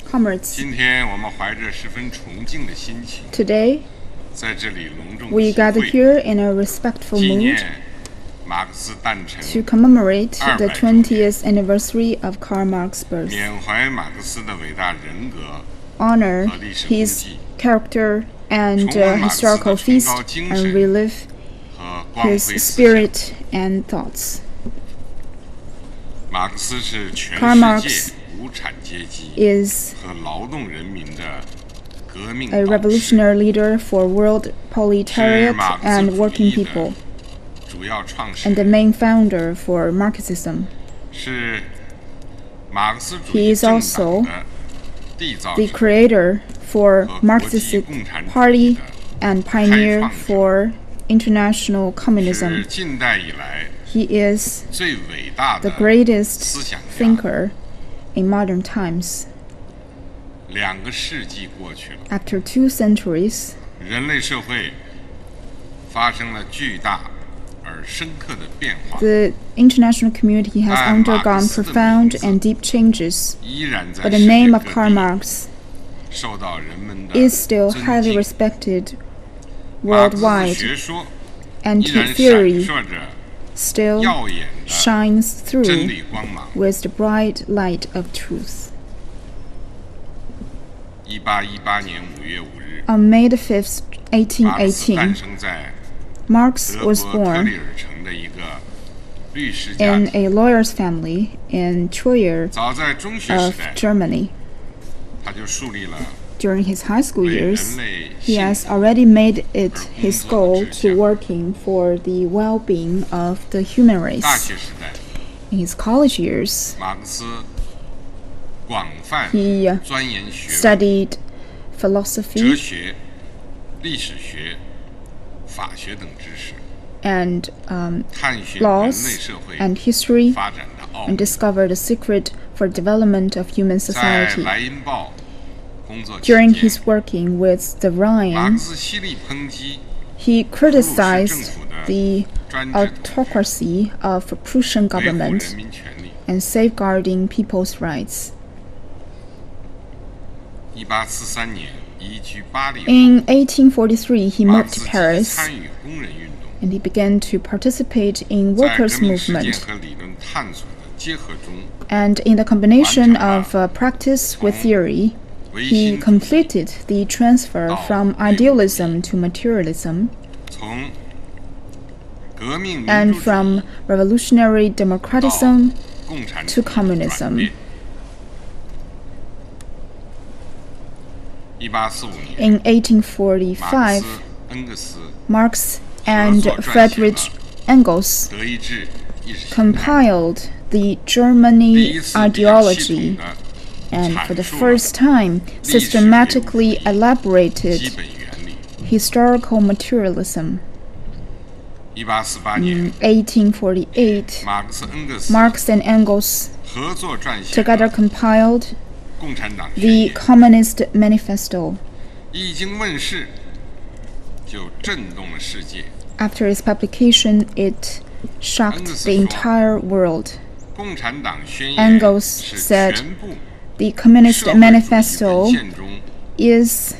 Comrades, today we gather here in a respectful mood to commemorate the 20th anniversary of Karl Marx's birth, honor his character and historical feast, and relive his spirit and thoughts. Karl Marx is a revolutionary leader for world proletariat and working people, and the main founder for Marxism. He is also the creator for Marxist Party and pioneer for international communism. He is the greatest thinker in modern times. After 2 centuries, the international community has undergone profound and deep changes, but the name of Karl Marx is still highly respected worldwide, and his theory still shines through with the bright light of truth. On May the 5th, 1818, Marx was born in a lawyer's family in Trier of Germany. During his high school years, he has already made it his goal to working for the well-being of the human race. In his college years, he studied philosophy and laws and history, and discovered the secret for development of human society. During his working with the Rhine, he criticized the autocracy of the Prussian government and safeguarding people's rights. In 1843, he moved to Paris, and he began to participate in workers' movement. And in the combination of practice with theory, he completed the transfer from idealism to materialism, and from revolutionary democratism to communism. In 1845, Marx and Friedrich Engels compiled the Germany ideology, and for the first time systematically elaborated historical materialism. In 1848, Marx and Engels together compiled the Communist Manifesto. After its publication, it shocked the entire world. Engels said, "The Communist Manifesto is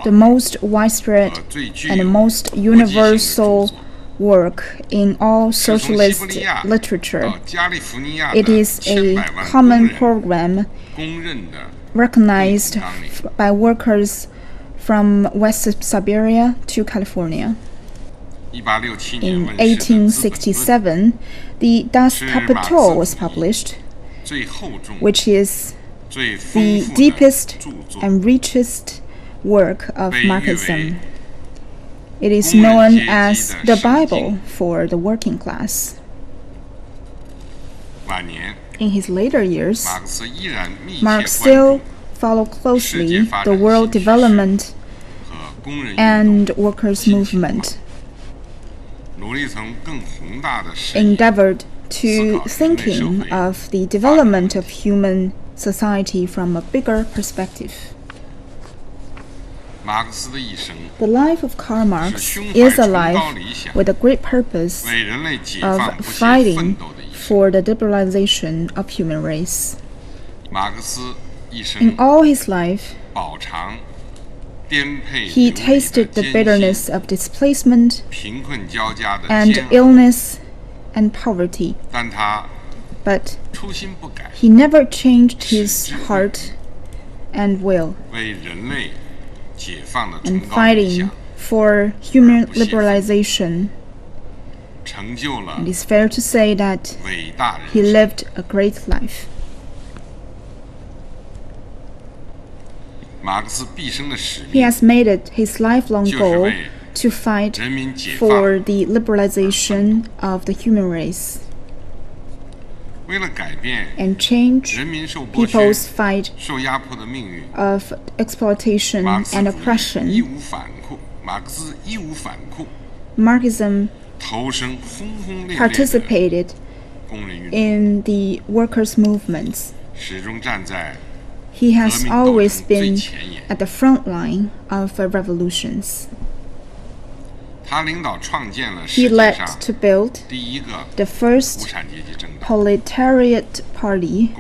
the most widespread and most universal work in all socialist literature. It is a common program recognized by workers from West Siberia to California." In 1867, the Das Kapital was published, which is the deepest and richest work of Marxism. It is known as the Bible for the working class. In his later years, Marx still followed closely the world development and workers' movement, endeavored to thinking of the development of human society from a bigger perspective. The life of Karl Marx is a life with a great purpose of fighting for the liberalization of human race. In all his life, he tasted the bitterness of displacement and illness and poverty. But he never changed his heart and will, and fighting for human liberalization. It is fair to say that he lived a great life. He has made it his lifelong goal to fight for the liberalization of the human race and change people's fight of exploitation and oppression. Marxism participated in the workers' movements. He has always been at the front line of revolutions. He led to build the first proletariat party,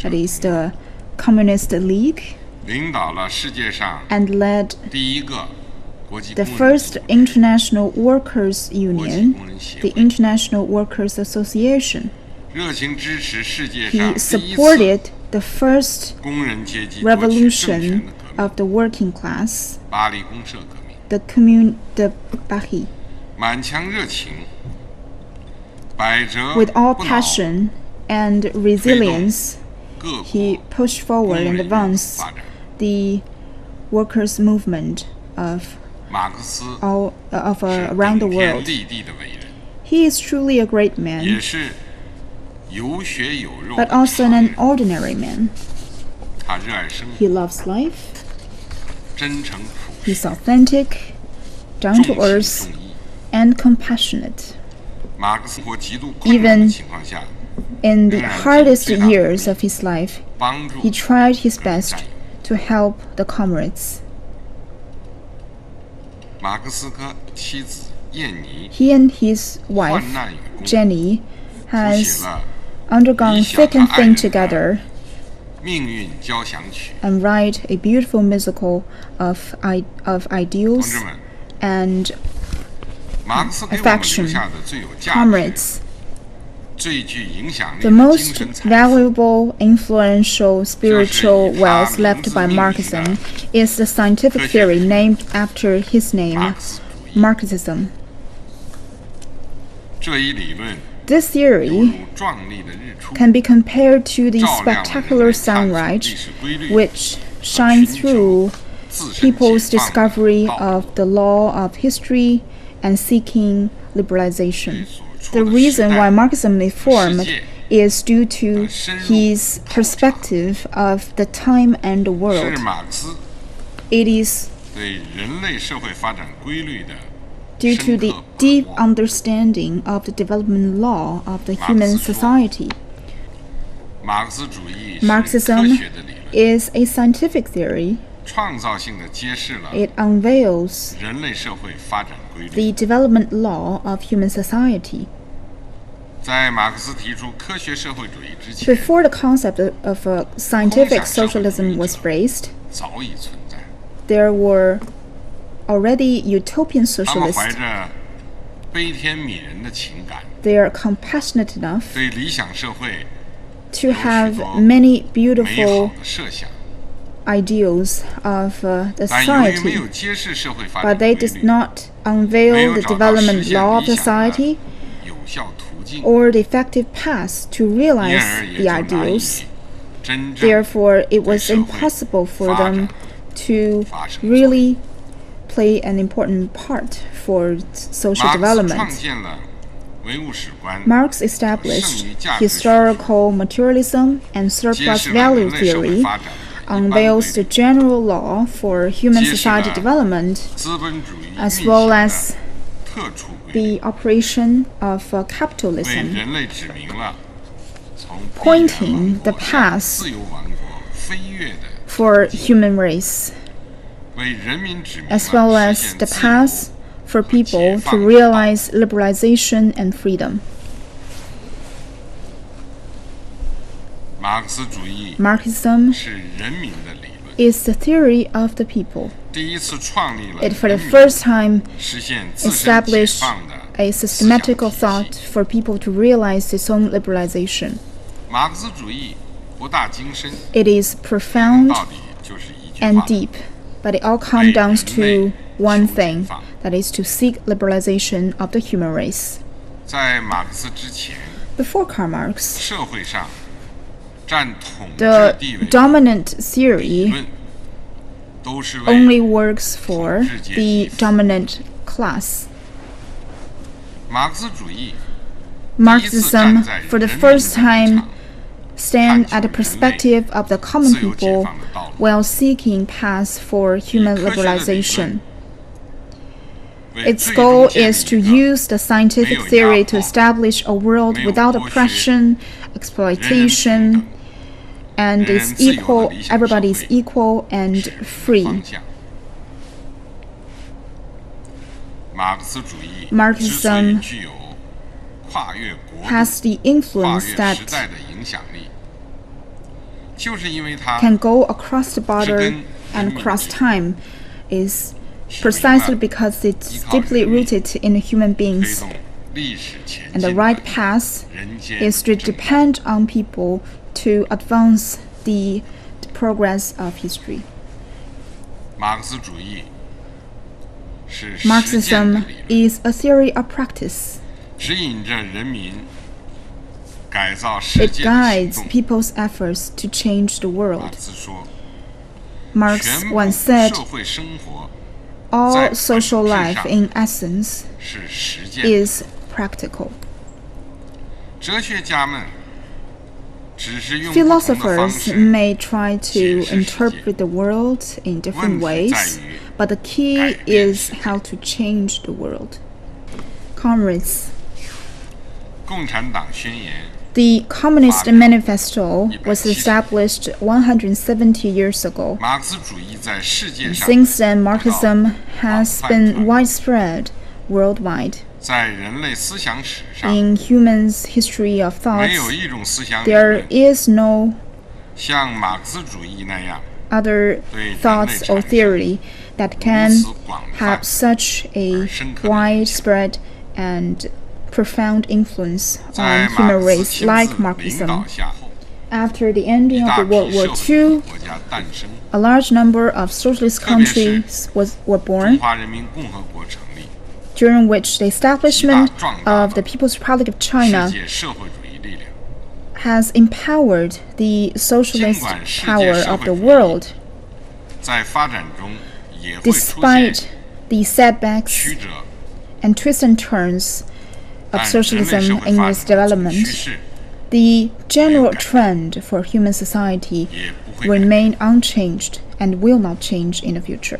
that is the Communist League, and led the first international workers' union, the International Workers' Association. He supported the first revolution of the working class, the Commune de Paris. With all passion and resilience, he pushed forward and advanced the workers' movement of around the world. He is truly a great man, but also an ordinary man. He loves life. He's authentic, down to earth, and compassionate. Even in the hardest years of his life, he tried his best to help the comrades. He and his wife, Jenny, has undergone thick and thin together and write a beautiful musical of ideals and affection. Comrades, the most valuable, influential spiritual wealth left by Marxism is the scientific theory named after his name, Marxism. This theory can be compared to the spectacular sunrise which shines through people's discovery of the law of history and seeking liberalization. The reason why Marxism is formed is due to his perspective of the time and the world. It is due to the deep understanding of the development law of the human society. Marxism is a scientific theory. It unveils the development law of human society. Before the concept of scientific socialism was raised, there were already utopian socialists. They are compassionate enough to have many beautiful ideals of the society, but they did not unveil the development law of society or the effective path to realize the ideals. Therefore, it was impossible for them to really play an important part for social development. Marx established historical materialism and surplus value theory, unveils the general law for human society development, as well as the operation of capitalism, pointing the path for human race, as well as the path for people to realize liberalization and freedom. Marxism is the theory of the people. It for the first time established a systematical thought for people to realize its own liberalization. It is profound and deep, but it all comes down to one thing, that is to seek liberalization of the human race. Before Karl Marx, the dominant theory only works for the dominant class. Marxism, for the first time, stands at the perspective of the common people while seeking paths for human liberalization. Its goal is to use the scientific theory to establish a world without oppression, exploitation, and is equal, everybody is equal and free. Marxism has the influence that can go across the border and across time is precisely because it's deeply rooted in human beings. And the right path is to depend on people to advance the progress of history. Marxism is a theory of practice. It guides people's efforts to change the world. Marx once said, all social life in essence is practical. Philosophers may try to interpret the world in different ways, but the key is how to change the world. Comrades, the Communist Manifesto was established 170 years ago. And since then, Marxism has been widespread worldwide. In humans' history of thoughts, there is no other thoughts or theory that can have such a widespread and profound influence on human race like Marxism. After the ending of the World War II, a large number of socialist countries were born, during which the establishment of the People's Republic of China has empowered the socialist power of the world. Despite the setbacks and twists and turns of socialism in its development, the general trend for human society remain unchanged and will not change in the future.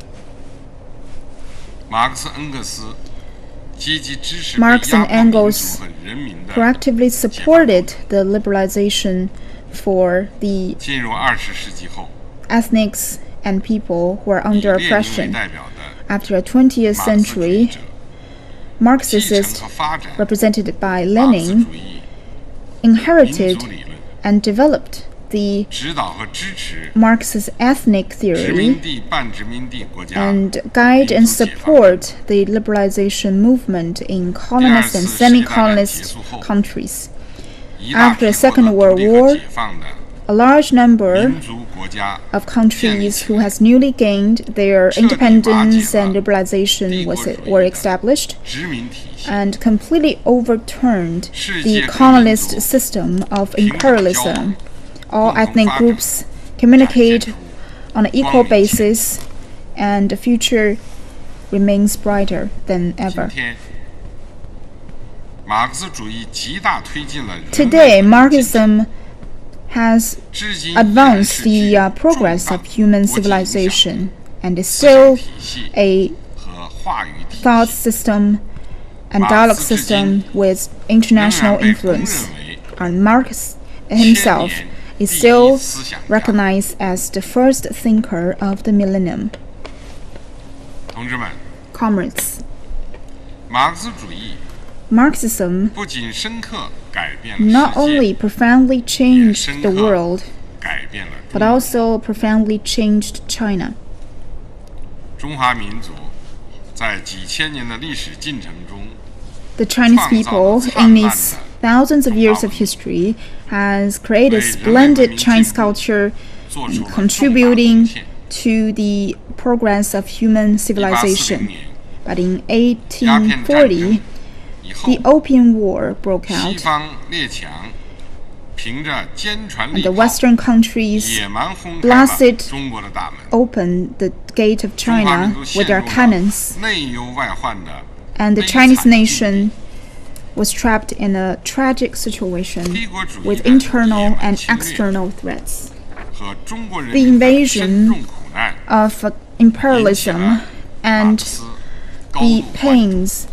Marx and Engels proactively supported the liberalization for the ethnics and people who are under oppression. After the 20th century, Marxists, represented by Lenin, inherited and developed the Marxist ethnic theory and guide and support the liberalization movement in colonist and semi-colonist countries. After the Second World War, a large number of countries who has newly gained their independence and liberalization were established and completely overturned the colonist system of imperialism. All ethnic groups communicate on an equal basis, and the future remains brighter than ever. Today, Marxism has advanced the progress of human civilization and is still a thought system and dialogue system with international influence. And Marx himself is still recognized as the first thinker of the millennium. Marxism 不仅深刻改变了 not 世 only 界， profoundly 也 changed 深 the 刻 world, 改变了 but 中国。 also profoundly changed China. 中华民族在几千年的历史进程中， The Chinese people, in its thousands of years of history, has created splendid Chinese culture, 做出了重大贡 contributing 献。 to the progress of human 1840 civilization. 年 But in 鸦片战争 1840, 以后 the，Opium War broke 西 out, 方列强凭着坚船 and 利 the 炮， Western countries 野蛮轰开 blasted 了中国的大门。 opened the gate of 中华民 China 族 with 陷 their 入了 cannons, 内忧外患的 and the 悲 Chinese 惨境地。 nation was trapped in a tragic situation 帝国主义 with 的 internal 野蛮 and 侵略 external threats. 和中国人 The 民的 invasion 深重苦难， Of 引起 imperialism 了马 and 克思高 the 度关注。 pains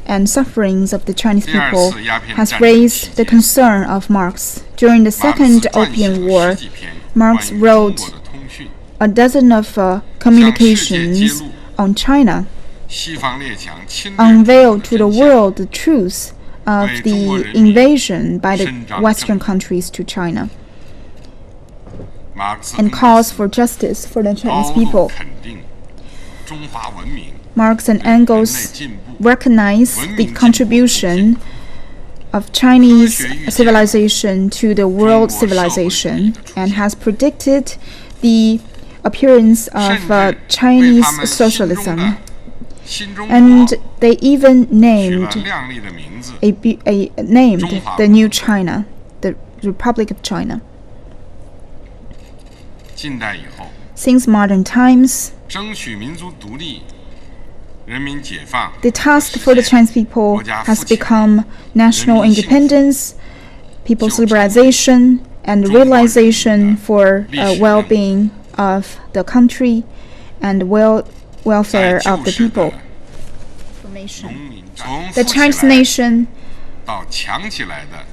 and sufferings of the Chinese 第二 people 次鸦片 has 战争 raised 期 the 间， concern of Marx. During the 马克思 Second 撰写 Opium 了 War, 十几篇 Marx 关于中 wrote 国的通讯， a dozen of communications on China, 西方列强侵略 unveiled 中 to 国 the 的真相， world the truth of the invasion by the Western countries to China, 马克思 and 恩格 calls 斯 for justice for the 高 Chinese 度 people. 肯定中华文明 Marx and 对人类 Engels 进步、 recognize the contribution of Chinese civilization to the world civilization and has predicted the appearance 甚 of 至为 Chinese 他们心中 socialism. 的新中 And 国 they even 取 named 了亮丽的名字。 named the new China, the Republic of China. 近代以后， Since modern times, 争取民族独立、人民解放， the task for the 实现 Chinese people 国家 has 富强 become national 人民幸福 independence, people's 就正 liberalization, and 中华人民的 realization for 历史任务 well-being of the country and welfare 在 of 旧 the 时的 people. 农民战，从 The 富 Chinese 起来 nation 到强起来的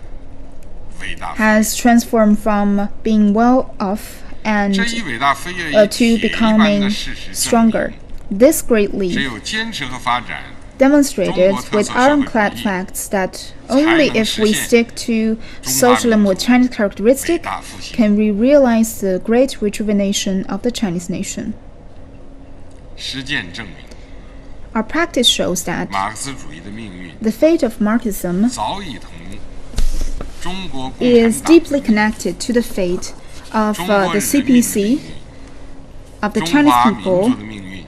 伟大飞 has transformed from being well off 跃， and 这一伟大飞跃以 to 铁一般 becoming 的事实证 stronger. 明， This 只 greatly 有坚持和发展， demonstrated中国特色 with 社会主义 ironclad facts that only 才能 if we 实现 stick to 中华 socialism 民 with 族 Chinese 伟 characteristic 大复兴。 can we realize the great rejuvenation of the Chinese nation. 实践证明， Our practice shows that 马克思主义的命运 the fate of Marxism 早已同中国共 is 产党 deeply connected to the fate of 中国 the 人民的命 CPC, 运、 of the 中 Chinese 华民 people, 族的命运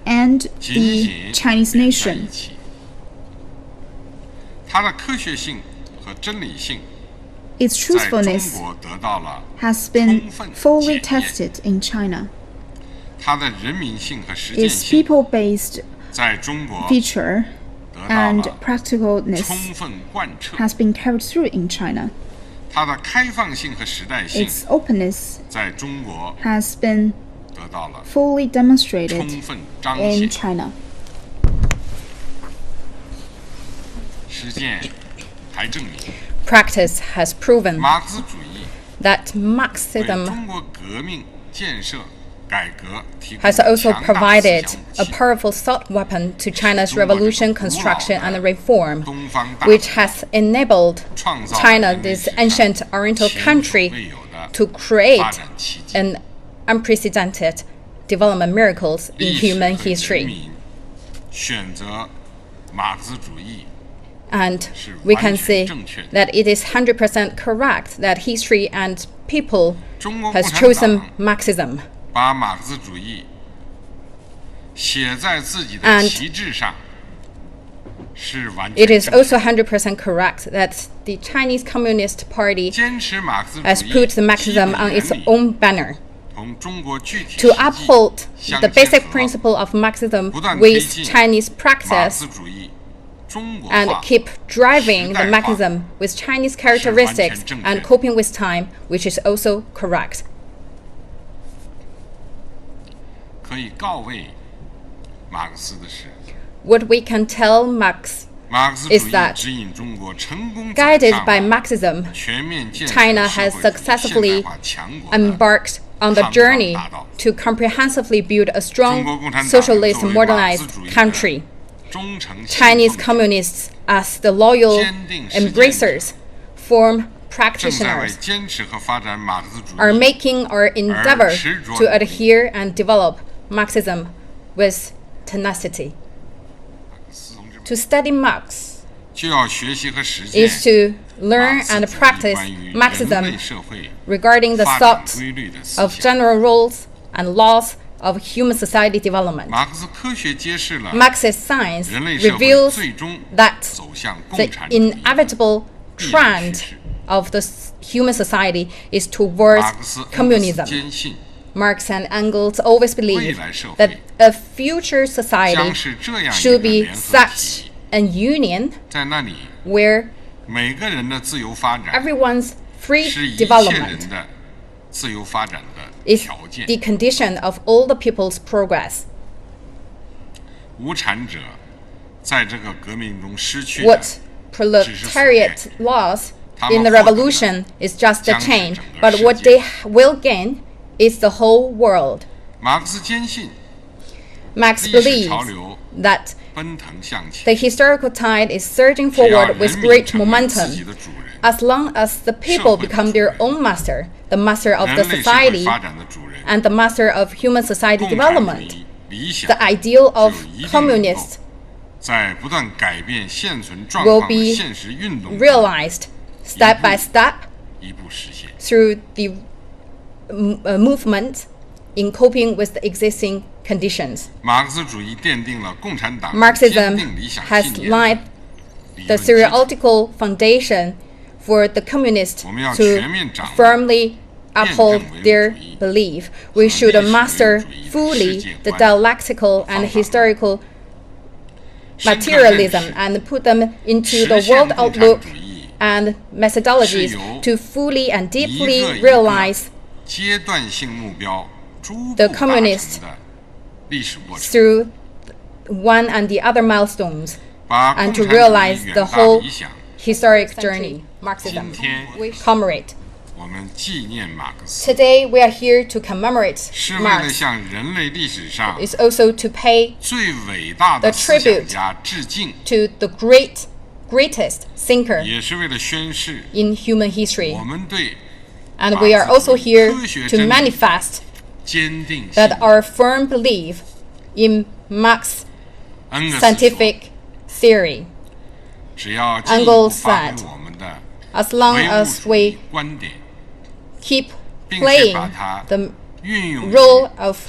and 紧 the 紧 Chinese 连在 nation. 一起。它的科学性和真理性 Its 在中 truthfulness 国得到了 has been 充分 fully 检验， tested in China. 它的人民性和实践 Its 性 people-based 在中国 feature 得到 and 了 practicalness 充分贯彻， has been carried through in China. 它的开放性和时代性 Its openness 在中国 has been 得到了 fully demonstrated 充分彰 in 显。 China. 实践还证明， Practice has proven 马克思主义 that 为 Marxism 中国革命、建设、改革提供 has also 强大思 provided 想武 a 器。 powerful thought weapon to China's revolution, construction, and reform, 东方大 which has enabled 创造 China, 人类 this 史上 ancient Oriental 前所 country, 未有的 to create 发展奇迹。 an unprecedented development miracles in 历史 human 和人 history. 民选择马克思主义 And 是 we 完 can 全 see 正确的。 that it is 100% correct that history and people 中国共 has 产 chosen 党 Marxism. 把马克思主义写在自己的 And 旗帜上，是完 It 全 is 正 also 确的。 100% correct that the Chinese Communist Party 坚持马克思 has 主义 put 基 Marxism 本 on 原 its 理 own banner 同中国具体 to 实际 uphold 相 the 结 basic 合， principle of Marxism 不断推 with 进 Chinese 马克 practice 思主义中国 and 化 keep driving the 时代化 Marxism with Chinese characteristics 是完全正确 and coping with time, which is also correct. 可以告慰马克思的是， What we can tell Marx, 马克思主 is 义 that 指引中国成功走 guided 上 by 了 Marxism, 全面建设 China 社 has 会主义 successfully 现代化强国的 embarked on the 抗 journey 大道。 to comprehensively build a 中 strong 国共产党 socialist 作为马克思 modernized 主义的 country. Chinese communists as the loyal embracers, firm practitioners, are making our endeavor to adhere and develop Marxism with tenacity. To study Marx is to learn and practice Marxism regarding the thought of general rules and laws of human society development. Marxist science reveals that the inevitable trend of the human society is towards communism. Marx and Engels always believed that a future society should be such a union where everyone's free development is the condition of all the people's progress. What proletariat lost in the revolution is just a change, but what they will gain is the whole world. Marx believes that the historical tide is surging forward with great momentum. As long as the people become their own master, the master of the society, and the master of human society development, the ideal of communists will be realized step by step through the movement in coping with the existing conditions. Marxism has laid the theoretical foundation for the communists to firmly uphold their belief. We should master fully the dialectical and historical materialism and put them into the world outlook and methodologies to fully and deeply realize the communists through one and the other milestones and to realize the whole historic journey. Marxism. Commemorate. Today we are here to commemorate Marx. It's also to pay the tribute to the greatest thinker in human history. And we are also here to manifest that our firm belief in Marx's scientific theory. Engels said, as long as we keep playing the role of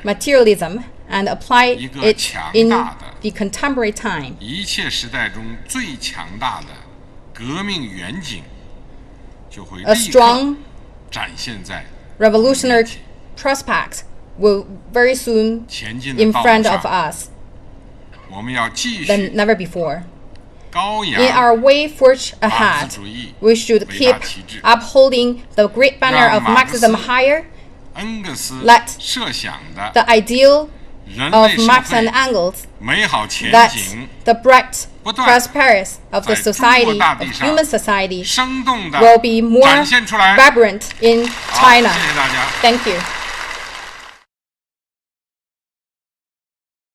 materialism and apply it in the contemporary time, a strong revolutionary prospect will very soon in front of us than never before. In our way forged ahead, we should keep upholding the great banner of Marxism higher. Let the ideal of Marx and Engels, that the bright prosperous of the society, of human society, will be more vibrant in China. Thank you.